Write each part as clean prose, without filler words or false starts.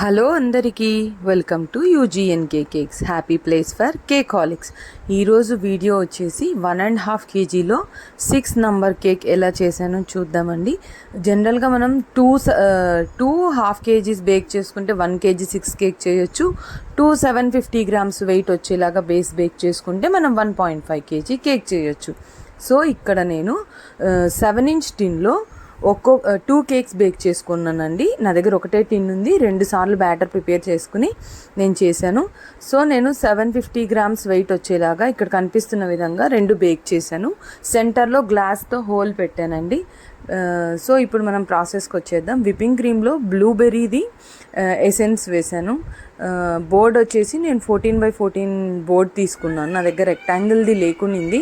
Hello అందరికీ welcome to UGNK cakes happy place for cakeaholics. ఈరోజు video వచ్చేసి 1.5 kgలో 6 number cake ఎలా చేశానో చూద్దామండి. జనరల్గా మనం టూ హాఫ్ కేజీస్ బేక్ చేసుకుంటే 1 kg 6 కేక్ చేయొచ్చు. 750 grams వెయిట్ వచ్చేలాగా బేస్ బేక్ చేసుకుంటే మనం 1.5 kg కేక్ చేయొచ్చు. సో ఇక్కడ నేను 7-inch టిన్లో 2 కేక్స్ బేక్ చేసుకున్నానండి. నా దగ్గర ఒకటే టిన్ ఉంది, 2 సార్లు బ్యాటర్ ప్రిపేర్ చేసుకుని నేను చేశాను. సో నేను 750 grams వెయిట్ వచ్చేలాగా ఇక్కడ కనిపిస్తున్న విధంగా 2 బేక్ చేశాను. సెంటర్లో గ్లాస్తో హోల్ పెట్టానండి. సో ఇప్పుడు మనం ప్రాసెస్కి వచ్చేద్దాం. విప్పింగ్ క్రీమ్లో బ్లూబెర్రీది ఎసెన్స్ వేసాను. బోర్డ్ వచ్చేసి నేను 14x14 బోర్డ్ తీసుకున్నాను. నా దగ్గర రెక్టాంగిల్ది లేకునింది,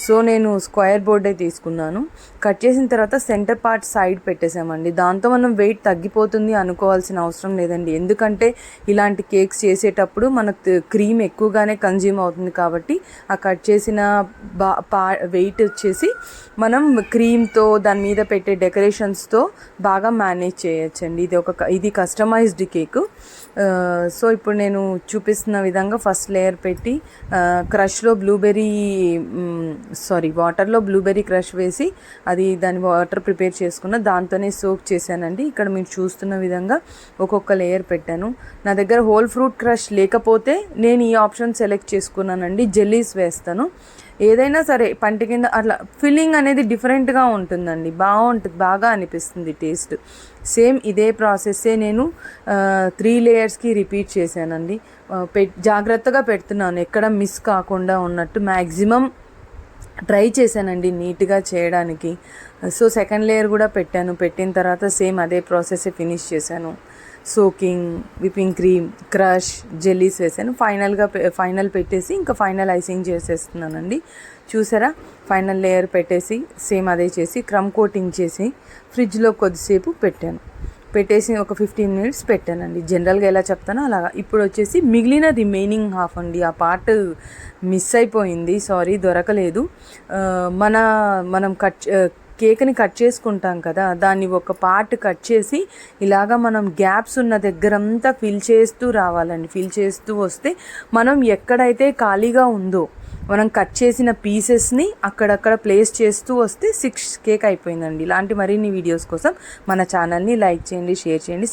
సో నేను స్క్వేర్ బోర్డే తీసుకున్నాను. కట్ చేసిన తర్వాత సెంటర్ పార్ట్ సైడ్ పెట్టేసామండి. దాంతో మనం వెయిట్ తగ్గిపోతుంది అనుకోవాల్సిన అవసరం లేదండి. ఎందుకంటే ఇలాంటి కేక్స్ చేసేటప్పుడు మనకు క్రీమ్ ఎక్కువగానే కన్జ్యూమ్ అవుతుంది కాబట్టి ఆ కట్ చేసిన వెయిట్ వచ్చేసి మనం క్రీమ్తో దాని మీద పెట్టే డెకరేషన్స్తో బాగా మేనేజ్ చేయొచ్చండి. ఇది కస్టమైజ్డ్ కేక్. సో ఇప్పుడు నేను చూపిస్తున్న విధంగా ఫస్ట్ లేయర్ పెట్టి వాటర్లో బ్లూబెర్రీ క్రష్ వేసి దాని వాటర్ ప్రిపేర్ చేసుకున్న దాంతోనే సోక్ చేశానండి. ఇక్కడ మీరు చూస్తున్న విధంగా ఒక్కొక్క లేయర్ పెట్టాను. నా దగ్గర హోల్ ఫ్రూట్ క్రష్ లేకపోతే నేను ఈ ఆప్షన్ సెలెక్ట్ చేసుకున్నానండి. జెల్లీస్ వేస్తాను. ఏదైనా సరే పంట కింద అట్లా ఫిల్లింగ్ అనేది డిఫరెంట్గా ఉంటుందండి, బాగుంటుంది, బాగా అనిపిస్తుంది టేస్ట్. సేమ్ ఇదే ప్రాసెస్సే నేను 3 లేయర్స్కి రిపీట్ చేశానండి. జాగ్రత్తగా పెడుతున్నాను, ఎక్కడ మిస్ కాకుండా ఉన్నట్టు మ్యాక్సిమం ట్రై చేశానండి నీట్గా చేయడానికి. సో సెకండ్ లేయర్ కూడా పెట్టిన తర్వాత సేమ్ అదే ప్రాసెస్ ఫినిష్ చేశాను. Soaking, whipping cream, crush, jellies వేసాను. ఫైనల్ పెట్టేసి ఇంకా ఫైనల్ ఐసింగ్ చేసేస్తున్నానండి. చూసారా, ఫైనల్ లేయర్ పెట్టేసి సేమ్ అదే చేసి క్రమ్ కోటింగ్ చేసి ఫ్రిడ్జ్లో కొద్దిసేపు పెట్టేసి ఒక 15 minutes పెట్టానండి. జనరల్గా ఎలా చెప్తానో అలాగా. ఇప్పుడు వచ్చేసి మిగిలిన రిమైనింగ్ హాఫ్ అండి, ఆ పార్ట్ మిస్ అయిపోయింది, సారీ, దొరకలేదు. మనం కేక్ని కట్ చేసుకుంటాం కదా, దాన్ని ఒక పార్ట్ కట్ చేసి ఇలాగా మనం గ్యాప్స్ ఉన్న దగ్గరంతా ఫిల్ చేస్తూ రావాలండి. ఫిల్ చేస్తూ వస్తే మనం ఎక్కడైతే ఖాళీగా ఉందో మనం కట్ చేసిన పీసెస్ని అక్కడక్కడ ప్లేస్ చేస్తూ వస్తే 6 కేక్ అయిపోయిందండి. ఇలాంటి మరిన్ని వీడియోస్ కోసం మన ఛానల్ని లైక్ చేయండి, షేర్ చేయండి,